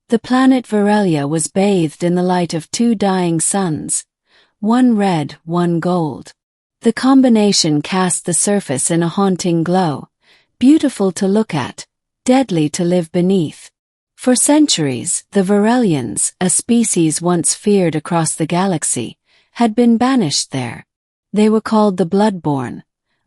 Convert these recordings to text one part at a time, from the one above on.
The planet Virellia was bathed in the light of two dying suns, one red, one gold. The combination cast the surface in a haunting glow, beautiful to look at, deadly to live beneath. For centuries, the Virellians, a species once feared across the galaxy, had been banished there. They were called the Bloodborn,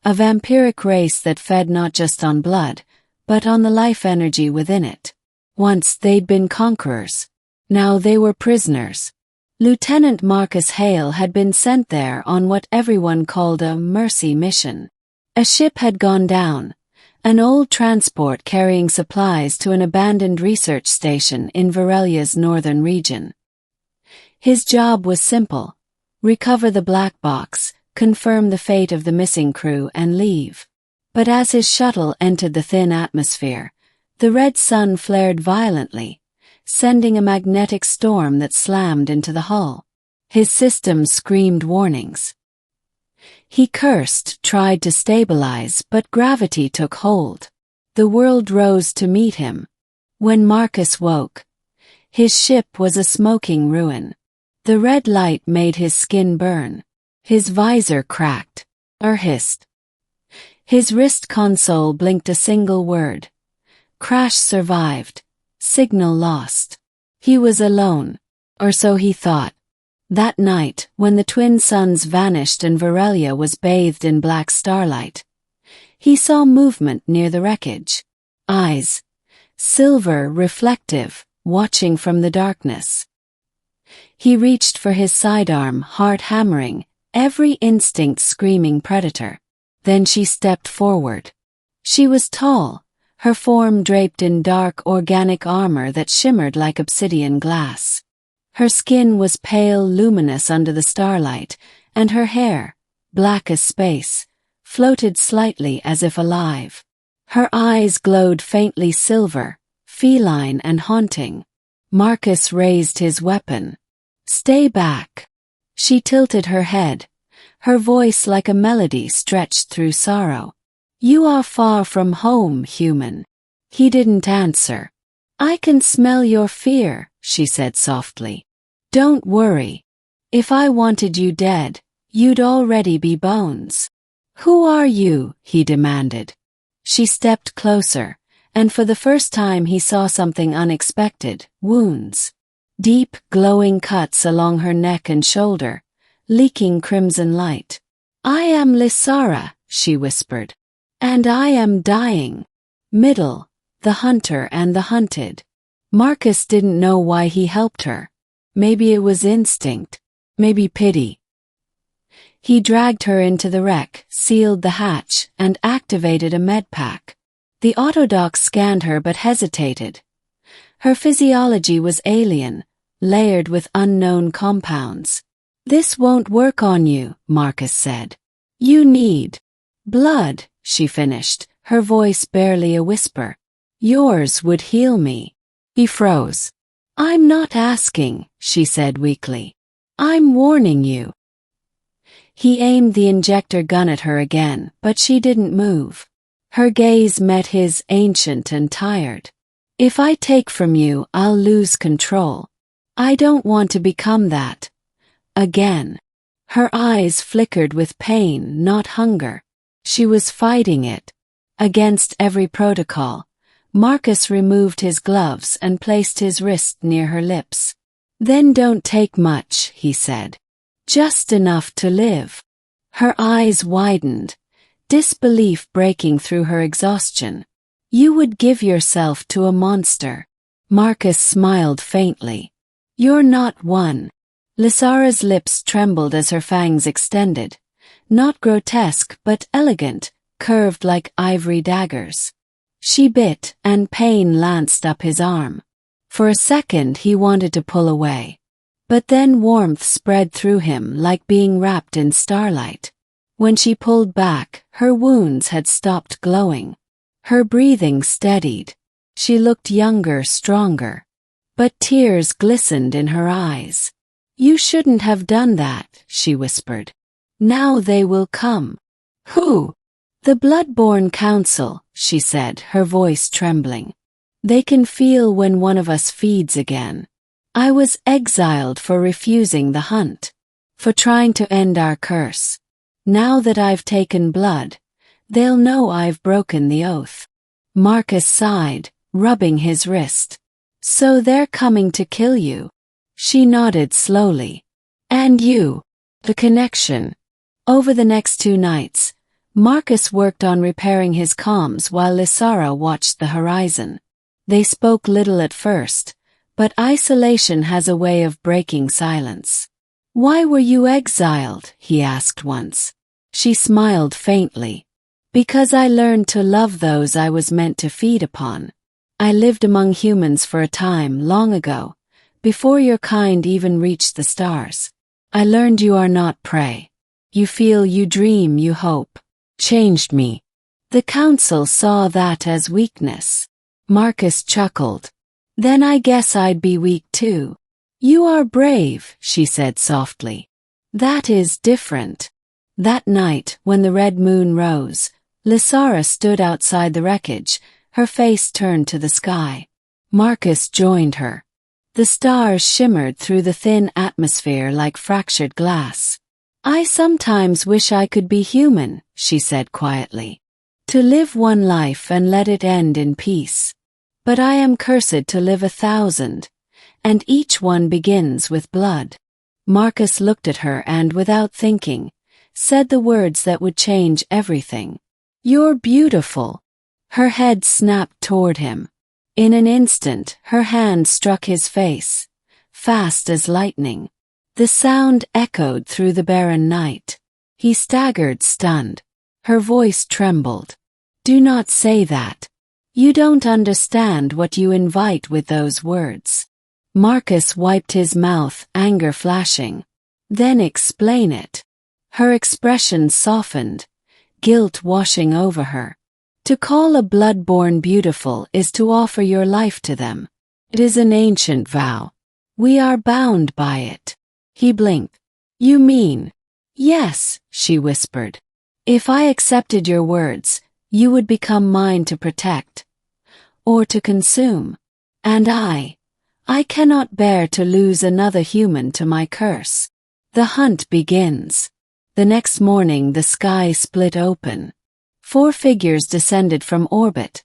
a vampiric race that fed not just on blood, but on the life energy within it. Once they'd been conquerors. Now they were prisoners. Lieutenant Marcus Hale had been sent there on what everyone called a mercy mission. A ship had gone down, an old transport carrying supplies to an abandoned research station in Virellia's northern region. His job was simple: recover the black box, confirm the fate of the missing crew, and leave. But as his shuttle entered the thin atmosphere, the red sun flared violently, sending a magnetic storm that slammed into the hull. His system screamed warnings. He cursed, tried to stabilize, but gravity took hold. The world rose to meet him. When Marcus woke, his ship was a smoking ruin. The red light made his skin burn. His visor cracked, or hissed. His wrist console blinked a single word. Crash survived. Signal lost. He was alone, or so he thought. That night, when the twin suns vanished and Virellia was bathed in black starlight, he saw movement near the wreckage. Eyes, silver, reflective, watching from the darkness. He reached for his sidearm, heart hammering, every instinct screaming predator. Then she stepped forward. She was tall, her form draped in dark organic armor that shimmered like obsidian glass. Her skin was pale, luminous under the starlight, and her hair, black as space, floated slightly as if alive. Her eyes glowed faintly silver, feline and haunting. Marcus raised his weapon. "Stay back." She tilted her head, her voice like a melody stretched through sorrow. "You are far from home, human." He didn't answer. "I can smell your fear," she said softly. "Don't worry. If I wanted you dead, you'd already be bones." "Who are you?" he demanded. She stepped closer, and for the first time he saw something unexpected: wounds. Deep, glowing cuts along her neck and shoulder, leaking crimson light. "I am Lysara," she whispered. "And I am dying." Middle, the hunter and the hunted. Marcus didn't know why he helped her. Maybe it was instinct, maybe pity. He dragged her into the wreck, sealed the hatch, and activated a med pack. The autodoc scanned her but hesitated. Her physiology was alien, layered with unknown compounds. "This won't work on you," Marcus said. "You need blood," she finished, her voice barely a whisper. "Yours would heal me." He froze. "I'm not asking," she said weakly. "I'm warning you." He aimed the injector gun at her again, but she didn't move. Her gaze met his, ancient and tired. "If I take from you, I'll lose control. I don't want to become that. Again." Her eyes flickered with pain, not hunger. She was fighting it. Against every protocol, Marcus removed his gloves and placed his wrist near her lips. "Then don't take much," he said. "Just enough to live." Her eyes widened, disbelief breaking through her exhaustion. "You would give yourself to a monster." Marcus smiled faintly. "You're not one." Lysara's lips trembled as her fangs extended. Not grotesque but elegant, curved like ivory daggers. She bit, and pain lanced up his arm. For a second he wanted to pull away. But then warmth spread through him like being wrapped in starlight. When she pulled back, her wounds had stopped glowing. Her breathing steadied. She looked younger, stronger. But tears glistened in her eyes. "You shouldn't have done that," she whispered. "Now they will come." "Who?" "The Bloodborn Council," she said, her voice trembling. They can feel when one of us feeds again. I was exiled for refusing the hunt, for trying to end our curse. Now that I've taken blood, they'll know I've broken the oath. Marcus sighed, rubbing his wrist. So they're coming to kill you? She nodded slowly. And you? The connection. Over the next 2 nights, Marcus worked on repairing his comms while Lysara watched the horizon. They spoke little at first, but isolation has a way of breaking silence. Why were you exiled? He asked once. She smiled faintly. Because I learned to love those I was meant to feed upon. I lived among humans for a time long ago, before your kind even reached the stars. I learned you are not prey. You feel, you dream, you hope. Changed me. The council saw that as weakness. Marcus chuckled. Then I guess I'd be weak too. You are brave, she said softly. That is different. That night, when the red moon rose, Lysara stood outside the wreckage, her face turned to the sky. Marcus joined her. The stars shimmered through the thin atmosphere like fractured glass. I sometimes wish I could be human, she said quietly. To live one life and let it end in peace. But I am cursed to live 1,000, and each one begins with blood. Marcus looked at her and, without thinking, said the words that would change everything. You're beautiful. Her head snapped toward him. In an instant, her hand struck his face, fast as lightning. The sound echoed through the barren night. He staggered, stunned. Her voice trembled. Do not say that. You don't understand what you invite with those words. Marcus wiped his mouth, anger flashing. Then explain it. Her expression softened, guilt washing over her. To call a bloodborn beautiful is to offer your life to them. It is an ancient vow. We are bound by it. He blinked. You mean? Yes, she whispered. If I accepted your words, you would become mine to protect. Or to consume. And I cannot bear to lose another human to my curse. The hunt begins. The next morning the sky split open. 4 figures descended from orbit,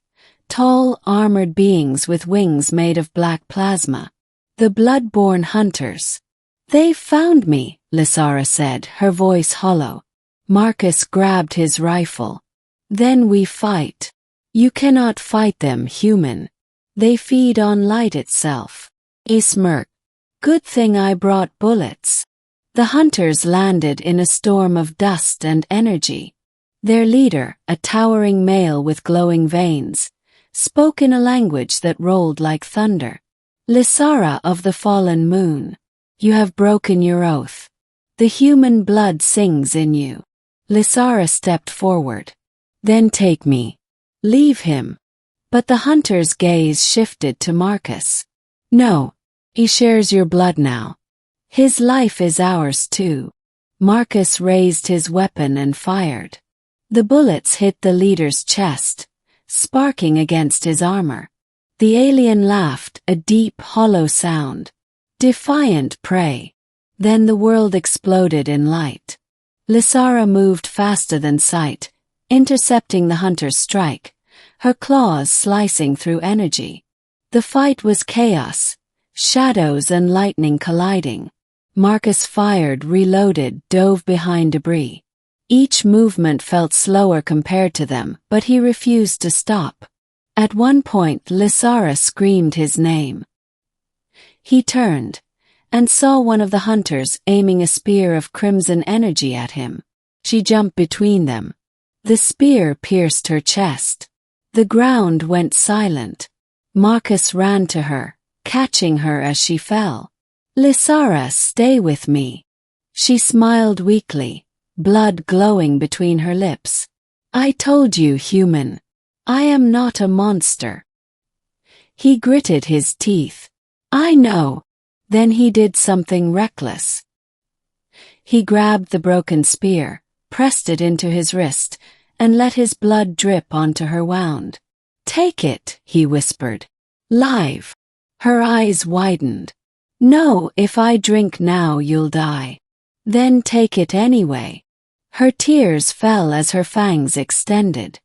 tall, armored beings with wings made of black plasma. The Bloodborn Hunters. They found me, Lysara said, her voice hollow. Marcus grabbed his rifle. Then we fight. You cannot fight them, human. They feed on light itself. He smirked. Good thing I brought bullets. The hunters landed in a storm of dust and energy. Their leader, a towering male with glowing veins, spoke in a language that rolled like thunder. Lysara of the fallen moon, you have broken your oath. The human blood sings in you. Lysara stepped forward. Then take me. Leave him. But the hunter's gaze shifted to Marcus. No, he shares your blood now. His life is ours too. Marcus raised his weapon and fired. The bullets hit the leader's chest, sparking against his armor. The alien laughed, a deep, hollow sound. Defiant prey. Then the world exploded in light. Lysara moved faster than sight, intercepting the hunter's strike, her claws slicing through energy. The fight was chaos, shadows and lightning colliding. Marcus fired, reloaded, dove behind debris. Each movement felt slower compared to them, but he refused to stop. At one point, Lysara screamed his name. He turned, and saw one of the hunters aiming a spear of crimson energy at him. She jumped between them. The spear pierced her chest. The ground went silent. Marcus ran to her, catching her as she fell. Lysara, stay with me. She smiled weakly, blood glowing between her lips. I told you, human. I am not a monster. He gritted his teeth. I know. Then he did something reckless. He grabbed the broken spear, pressed it into his wrist, and let his blood drip onto her wound. Take it, he whispered. Live. Her eyes widened. No, if I drink now you'll die. Then take it anyway. Her tears fell as her fangs extended.